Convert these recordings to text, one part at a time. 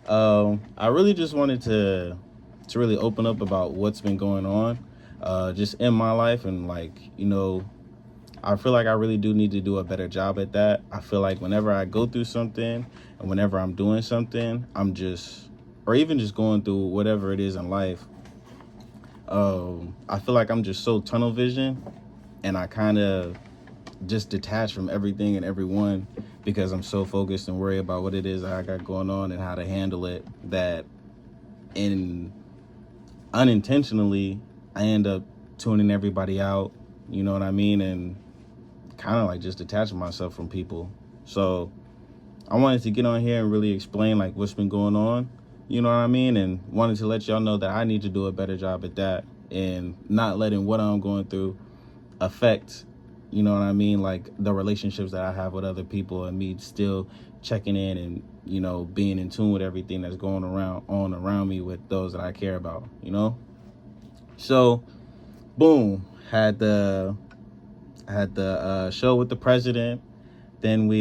I really just wanted to really open up about what's been going on, just in my life, and I feel like I really do need to do a better job at that. I feel like whenever I go through something and whenever I'm doing something, or even just going through whatever it is in life, I feel like I'm just so tunnel vision, and I kind of just detach from everything and everyone because I'm so focused and worried about what it is that I got going on and how to handle it, that in unintentionally I end up tuning everybody out, you know what I mean, and kind of like just detaching myself from people. So I wanted to get on here and really explain like what's been going on, you know what I mean, and wanted to let y'all know that I need to do a better job at that and not letting what I'm going through affect, you know what I mean, like the relationships that I have with other people, and me still checking in and, being in tune with everything that's going around me with those that I care about, So boom, had the show with the president. Then we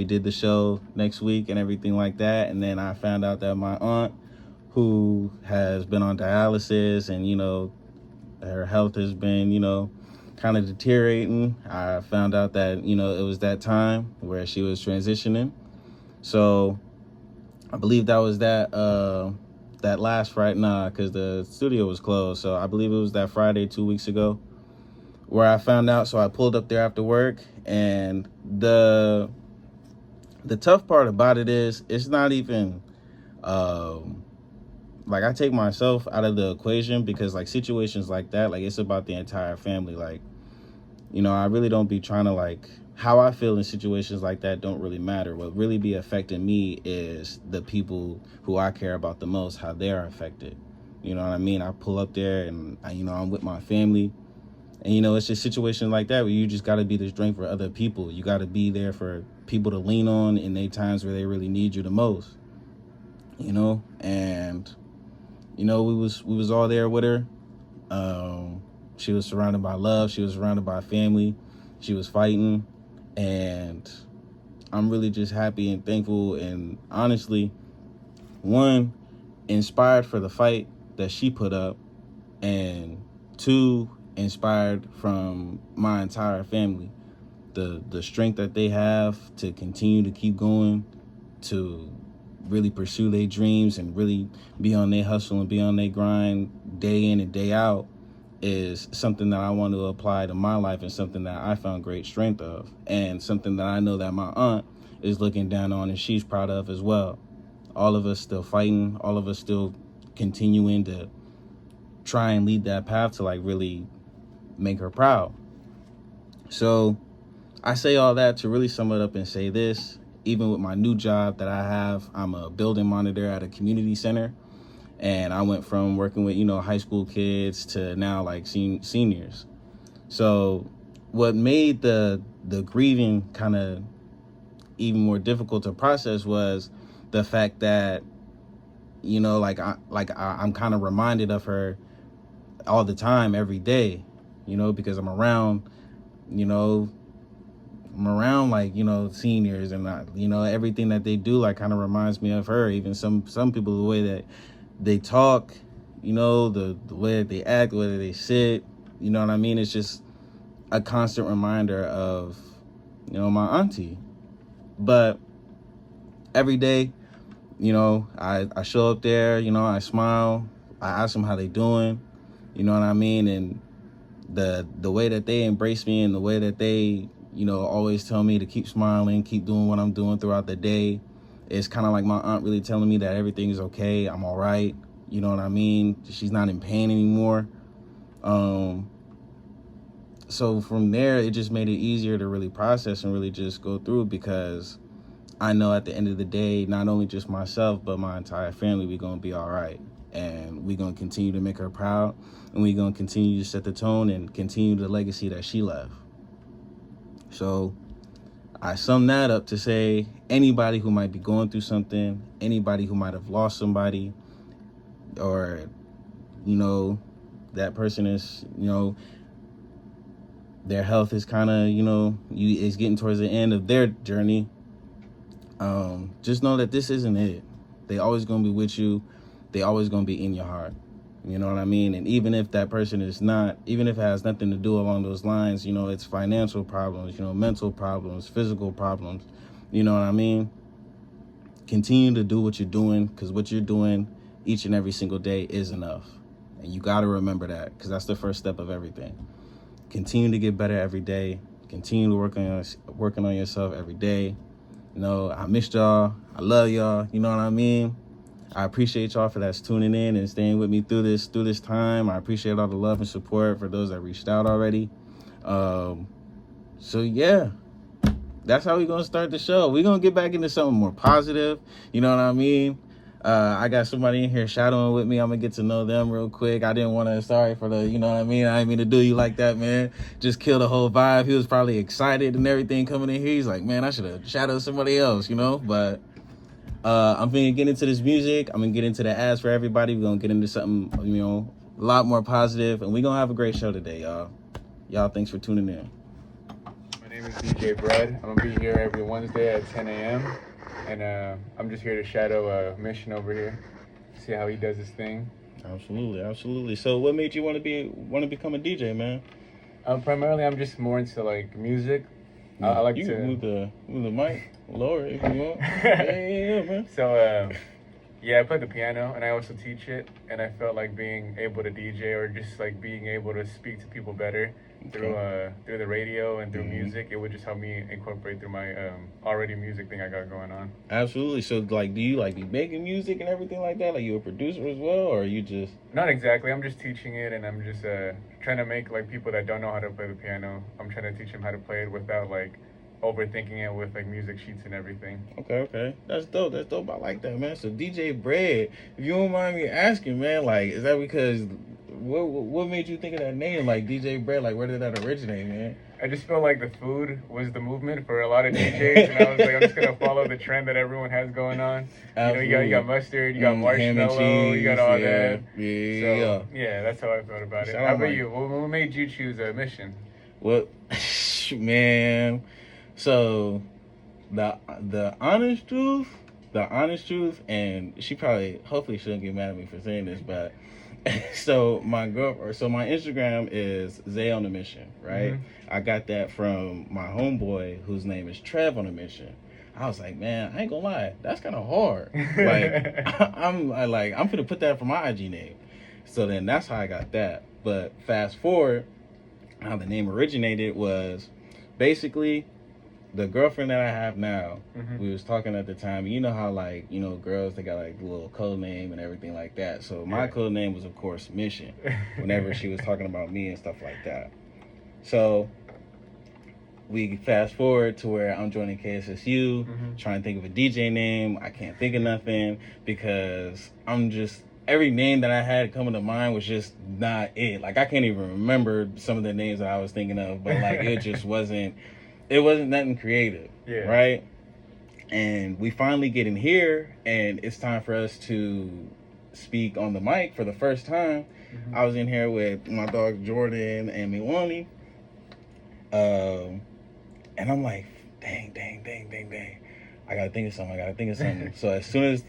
did the show next week and everything like that, and then I found out that my aunt, who has been on dialysis, and her health has been kind of deteriorating. I found out that it was that time where she was transitioning. So I believe that was that last Friday, because the studio was closed. So I believe it was that Friday 2 weeks ago where I found out. So I pulled up there after work, and the tough part about it is it's not even like I take myself out of the equation, because like situations like that, like it's about the entire family. Like, I really don't be trying to, like, how I feel in situations like that don't really matter. What really be affecting me is the people who I care about the most, how they're affected. You know what I mean? I pull up there and I'm with my family, and it's just situations like that where you just got to be the strength for other people. You got to be there for people to lean on in their times where they really need you the most. And we was all there with her. She was surrounded by love. She was surrounded by family. She was fighting, and I'm really just happy and thankful, and honestly, one, inspired for the fight that she put up, and two, inspired from my entire family, the strength that they have to continue to keep going, to really pursue their dreams and really be on their hustle and be on their grind day in and day out, is something that I want to apply to my life, and something that I found great strength of, and something that I know that my aunt is looking down on and she's proud of as well. All of us still fighting, all of us still continuing to try and lead that path to like really make her proud. So I say all that to really sum it up and say this: even with my new job that I have, I'm a building monitor at a community center. And I went from working with, high school kids to now like seniors. So what made the grieving kind of even more difficult to process was the fact that, I'm kind of reminded of her all the time, every day, because you know, I'm around like, seniors, and everything that they do like kind of reminds me of her. Even some people, the way that they talk, the way that they act, the way that they sit, you know what I mean? It's just a constant reminder of, my auntie. But every day, I show up there, I smile, I ask them how they doing, you know what I mean? And the way that they embrace me, and the way that they, always tell me to keep smiling, keep doing what I'm doing throughout the day, it's kind of like my aunt really telling me that everything is okay, I'm all right, you know what I mean? She's not in pain anymore. So from there, it just made it easier to really process and really just go through, because I know at the end of the day, not only just myself, but my entire family, we're going to be all right. And we're going to continue to make her proud. And we're going to continue to set the tone and continue the legacy that she left. So I sum that up to say, anybody who might be going through something, anybody who might have lost somebody, or, that person is, their health is kind of, is getting towards the end of their journey, just know that this isn't it. They always gonna be with you. They always gonna be in your heart. You know what I mean? And even if that person is not, even if it has nothing to do along those lines, you know, it's financial problems, you know, mental problems, physical problems, you know what I mean? Continue to do what you're doing, because what you're doing each and every single day is enough. And you got to remember that, because that's the first step of everything. Continue to get better every day. Continue to working on yourself every day. You know, I missed y'all. I love y'all. You know what I mean? I appreciate y'all for that's tuning in and staying with me through this time. I appreciate all the love and support for those that reached out already. So yeah, that's how we're going to start the show. We're going to get back into something more positive. You know what I mean? I got somebody in here shadowing with me. I'm going to get to know them real quick. I didn't want to, sorry for the, you know what I mean? I didn't mean to do you like that, man. Just kill the whole vibe. He was probably excited and everything coming in here. He's like, man, I should have shadowed somebody else, you know? But I'm going to get into this music. I'm going to get into the ads for everybody. We're going to get into something, you know, a lot more positive. And we're going to have a great show today, y'all. Y'all, thanks for tuning in. My name is DJ Bread. I'm gonna be here every Wednesday at 10 a.m. and I'm just here to shadow Mission over here, see how he does his thing. Absolutely. So, what made you want to become a DJ, man? Primarily, I'm just more into like music. Yeah, I like you to move the mic lower if you want. yeah, man. So yeah, I play the piano and I also teach it, and I felt like being able to DJ or just like being able to speak to people better through the radio and through music, it would just help me incorporate through my already music thing I got going on. Absolutely. So like, do you like be making music and everything like that? Like, you a producer as well, or are you just? Not exactly. I'm just teaching it, and I'm just trying to make like people that don't know how to play the piano. I'm trying to teach them how to play it without like overthinking it with like music sheets and everything. Okay. That's dope. I like that, man. So DJ Bread, if you don't mind me asking, man, like, is that because what made you think of that name, like DJ Bread? Like, where did that originate, man? I just felt like the food was the movement for a lot of DJs, and I was like, I'm just gonna follow the trend that everyone has going on. Absolutely. You know, you got mustard, you got marshmallow, cheese, you got all that. Yeah. So yeah, that's how I felt about it. How about you? What made you choose a Mission? Well, man. So the honest truth, and she hopefully shouldn't get mad at me for saying this, but so my Instagram is Zay on a Mission, right? Mm-hmm. I got that from my homeboy whose name is Trev on a Mission. I was like, man, I ain't gonna lie, that's kind of hard. Like, I'm gonna put that for my IG name. So then that's how I got that. But fast forward, how the name originated was basically the girlfriend that I have now. Mm-hmm. We was talking at the time, you know how, like, you know, girls, they got like a little code name and everything like that. So my code name was, of course, Mission, whenever she was talking about me and stuff like that. So we fast forward to where I'm joining KSSU, trying to think of a DJ name. I can't think of nothing because every name that I had coming to mind was just not it. Like, I can't even remember some of the names that I was thinking of, but like, it just wasn't nothing creative, right? And we finally get in here, and it's time for us to speak on the mic for the first time. Mm-hmm. I was in here with my dog Jordan and Milani, and I'm like, dang. I gotta think of something. So as soon as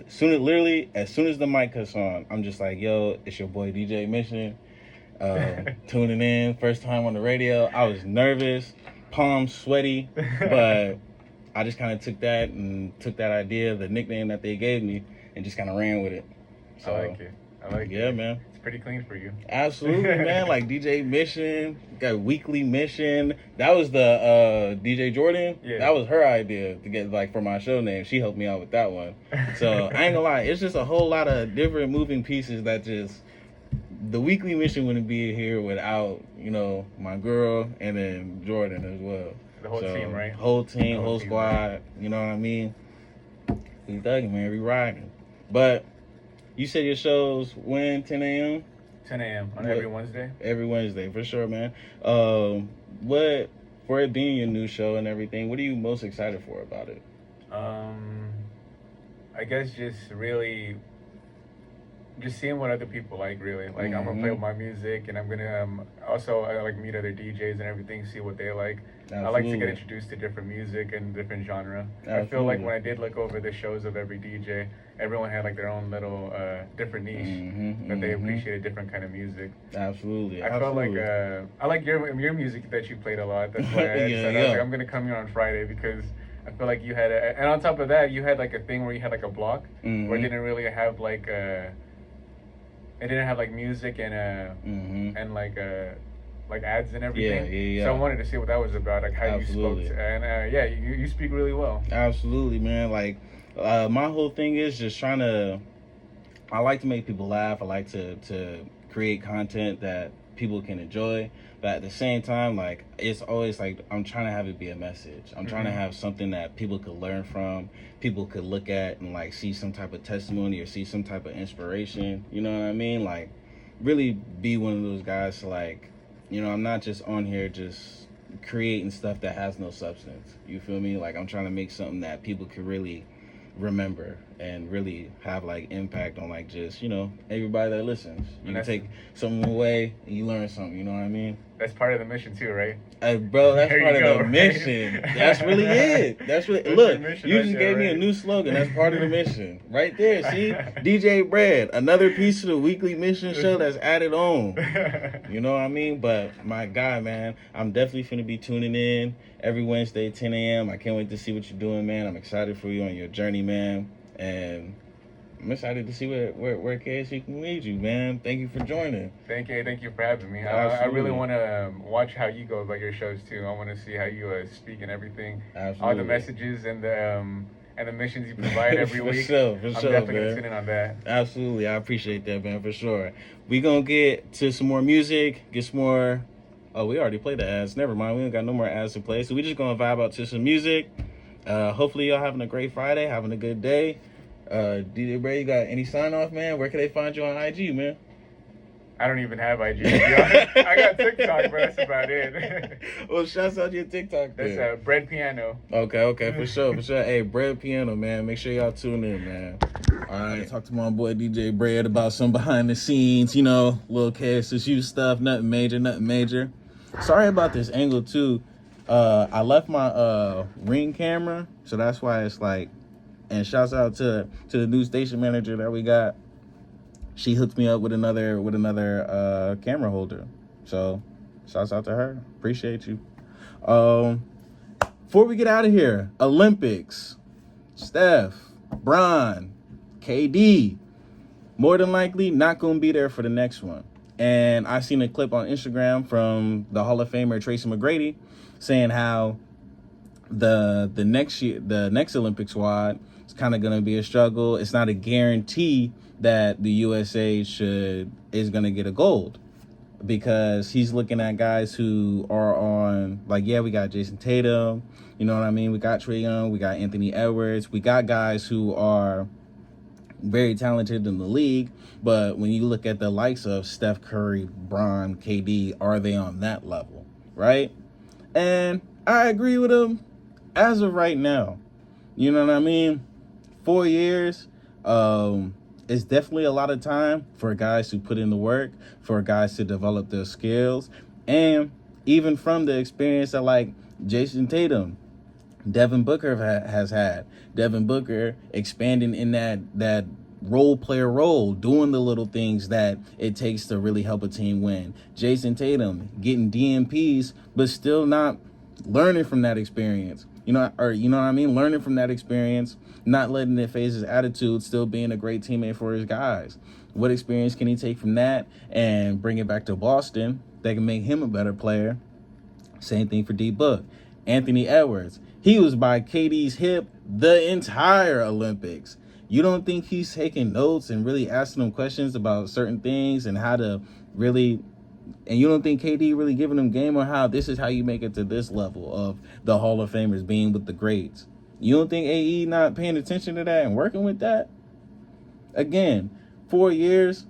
the mic cuts on, I'm just like, yo, it's your boy DJ Mission, tuning in, first time on the radio. I was nervous, palms sweaty, but I just kind of took that idea, the nickname that they gave me, and just kind of ran with it. So, I like it. Yeah, man. It's pretty clean for you. Absolutely, man. Like DJ Mission, got Weekly Mission. That was the DJ Jordan. Yeah. That was her idea to get, like, for my show name. She helped me out with that one. So I ain't gonna lie, it's just a whole lot of different moving pieces that just, the Weekly Mission wouldn't be here without, you know, my girl and then Jordan as well. The whole team, right? Whole team, whole squad. Right? You know what I mean? We thugging, man. We riding. But you said your shows when? 10 a.m.? 10 a.m. on every Wednesday? Every Wednesday, for sure, man. What, for it being your new show and everything, what are you most excited for about it? I guess just really just seeing what other people like, really. Like, I'm gonna play with my music, and I'm gonna also like meet other DJs and everything, see what they like. I like to get Absolutely. introduced to different music and different genre. I feel like Absolutely. when I did look over the shows of every DJ, everyone had like their own little different niche that they appreciated different kind of music. Absolutely. I felt like Absolutely. I like your music that you played a lot. That's why I Yeah, decided I was yeah. like, I'm gonna come here on Friday because I feel like you had and on top of that, you had like a thing where you had like a block where it didn't really have like it didn't have like music and like ads and Yeah, everything. yeah, So I yeah. wanted to see what that was about, like how you spoke Absolutely. to, and yeah, you speak really well. Absolutely, man. Like, my whole thing is just trying to. I like to make people laugh. I like to create content that people can enjoy. But at the same time, like, it's always like I'm trying to have it be a message. I'm trying to have something that people could learn from, people could look at and like see some type of testimony or see some type of inspiration. You know what I mean? Like, really be one of those guys to like, I'm not just on here just creating stuff that has no substance. You feel me? Like, I'm trying to make something that people could really remember and really have like impact on like just everybody that listens. You And can take something away and you learn something. You know what I mean? that's part of the mission too, right? Bro, that's There part you of go, the mission. right? That's really it. That's really That's your look. mission You right just there, gave me a right? new slogan. That's part of the mission, right there. See, DJ Brad, another piece of the weekly mission show that's added on. You know what I mean? But my guy, man, I'm definitely finna be tuning in every Wednesday, 10 a.m. I can't wait to see what you're doing, man. I'm excited for you on your journey, man. And I'm excited to see where KSU can lead you, man. Thank you for joining. Thank you for having me. I really Absolutely. want to watch how you go about your shows too. I want to see how you speak and everything, all the Absolutely. messages and the missions you provide every For week. sure, I'm sure, definitely gonna man. tune in on that. Absolutely. I appreciate that, man, for sure. We gonna get to some more music, get some more. Oh, we already played the ads. Never mind. We ain't got no more ads to play. So we just gonna vibe out to some music. Hopefully y'all having a great Friday, having a good day. DJ Bray, you got any sign off, man? Where can they find you on IG, man? I don't even have IG, to be honest. I got TikTok, but that's about it. Well, shouts out to your TikTok, That's then. Bread Piano. Okay, for sure. Hey, Bread Piano, man. Make sure y'all tune in, man. All right, talk to my boy DJ Bread about some behind the scenes, little KSSU stuff, nothing major. Sorry about this angle too. I left my Ring camera, so that's why it's like. And shouts out to the new station manager that we got. She hooked me up with another camera holder. So shouts out to her. Appreciate you. Before we get out of here, Olympics. Steph, Bron, KD, more than likely not going to be there for the next one. And I seen a clip on Instagram from the Hall of Famer Tracy McGrady saying how the next Olympic squad is kind of going to be a struggle. It's not a guarantee that the USA is going to get a gold, because he's looking at guys who are on, like, yeah, we got Jason Tatum, you know what I mean? We got Trae Young, we got Anthony Edwards, we got guys who are very talented in the league, but when you look at the likes of Steph Curry, Bron, KD, are they on that level, right? And I agree with him as of right now. You know what I mean? 4 years, it's definitely a lot of time for guys who put in the work, for guys to develop their skills, and even from the experience that like Jason Tatum, Devin Booker has had. Devin Booker expanding in that role player role, doing the little things that it takes to really help a team win. Jason Tatum getting DMPs, but still not learning from that experience. You know what I mean? Learning from that experience, not letting it phase his attitude, still being a great teammate for his guys. What experience can he take from that and bring it back to Boston that can make him a better player? Same thing for D-Book. Anthony Edwards, he was by KD's hip the entire Olympics. You don't think he's taking notes and really asking them questions about certain things and how to really... And you don't think KD really giving them game on how this is how you make it to this level of the Hall of Famers being with the greats? You don't think AE not paying attention to that and working with that? Again, 4 years,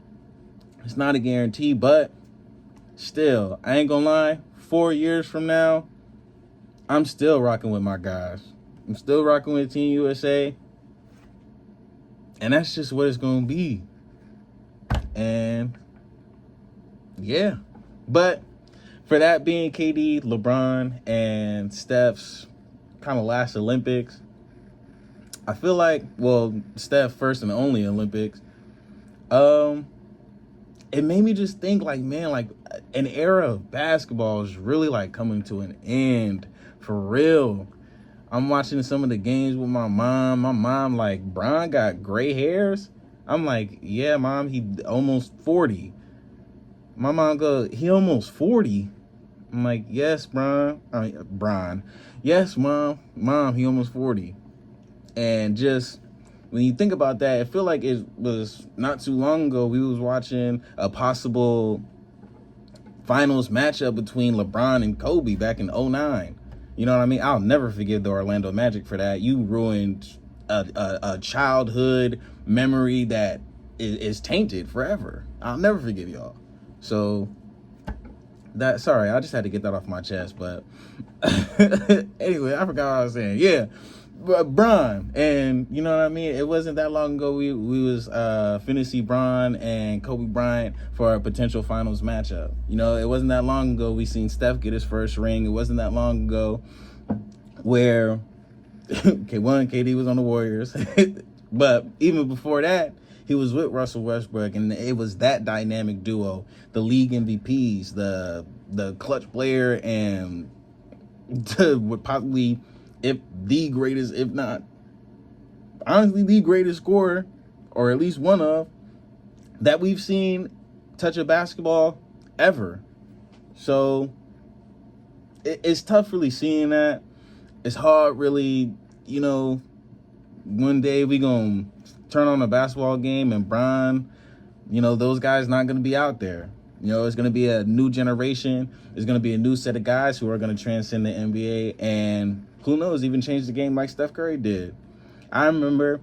it's not a guarantee, but still, I ain't gonna lie, 4 years from now, I'm still rocking with my guys. I'm still rocking with Team USA. And that's just what it's gonna be. And yeah, but for that being KD, LeBron, and Steph's kind of last Olympics, I feel like, well, Steph first and only Olympics, it made me just think like, man, like an era of basketball is really like coming to an end for real. I'm watching some of the games with my mom. My mom like, Bron got gray hairs. I'm like, yeah, mom, he almost 40. My mom goes, he almost 40. I'm like, yes, Bron. Yes, mom, he almost 40. And just when you think about that, I feel like it was not too long ago we was watching a possible finals matchup between LeBron and Kobe back in 2009. You know what I mean? I'll never forgive the Orlando Magic for that. You ruined a childhood memory that is tainted forever. I'll never forgive y'all. So sorry, I just had to get that off my chest. But anyway, I forgot what I was saying. Yeah, Bron, and you know what I mean. It wasn't that long ago we was finna see Bron and Kobe Bryant for a potential finals matchup. You know, it wasn't that long ago we seen Steph get his first ring. It wasn't that long ago where KD was on the Warriors, but even before that, he was with Russell Westbrook, and it was that dynamic duo, the league MVPs, the clutch player, and would probably, if the greatest, if not honestly the greatest scorer, or at least one of, that we've seen touch a basketball ever. So it's tough really seeing that. It's hard really, you know, one day we gonna turn on a basketball game and Bron, you know, those guys not gonna be out there. You know, it's gonna be a new generation. There's gonna be a new set of guys who are gonna transcend the NBA, and who knows, even change the game like Steph Curry did. I remember,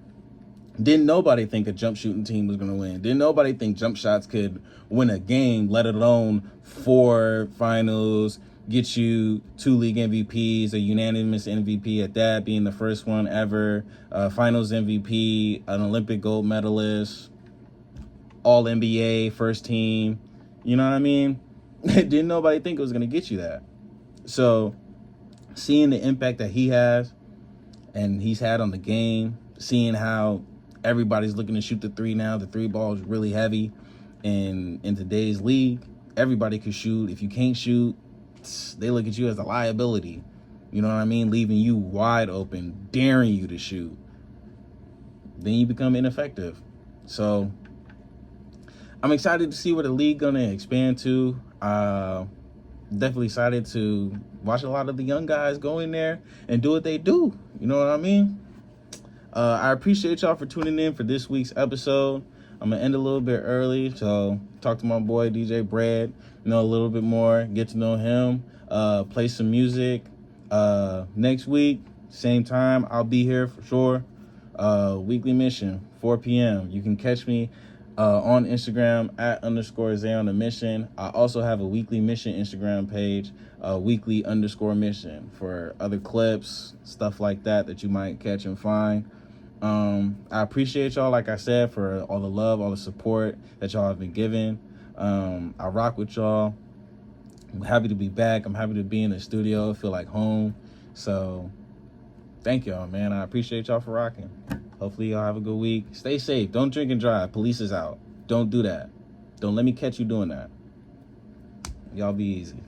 didn't nobody think a jump shooting team was gonna win. Didn't nobody think jump shots could win a game, let alone 4 finals, get you 2 league MVPs, a unanimous MVP at that, being the first one ever, finals MVP, an Olympic gold medalist, all NBA, first team. You know what I mean? Didn't nobody think it was going to get you that. So seeing the impact that he has and he's had on the game, seeing how everybody's looking to shoot the three now, the three ball is really heavy in today's league. Everybody can shoot. If you can't shoot, they look at you as a liability. You know what I mean? Leaving you wide open, daring you to shoot. Then you become ineffective. So I'm excited to see where the league gonna expand to. Definitely excited to watch a lot of the young guys go in there and do what they do. You know what I mean? I appreciate y'all for tuning in for this week's episode. I'm gonna end a little bit early, so talk to my boy DJ Brad, know a little bit more, get to know him, play some music. Next week, same time, I'll be here for sure. Weekly Mission, 4 p.m. You can catch me on Instagram @_Zay on the Mission. I also have a Weekly Mission Instagram page, weekly_mission, for other clips, stuff like that you might catch and find. I appreciate y'all, like I said, for all the love, all the support that y'all have been giving. I rock with y'all. I'm happy to be back. I'm happy to be in the studio. I feel like home. So thank y'all, man. I appreciate y'all for rocking. Hopefully y'all have a good week. Stay safe. Don't drink and drive. Police is out. Don't do that. Don't let me catch you doing that. Y'all be easy.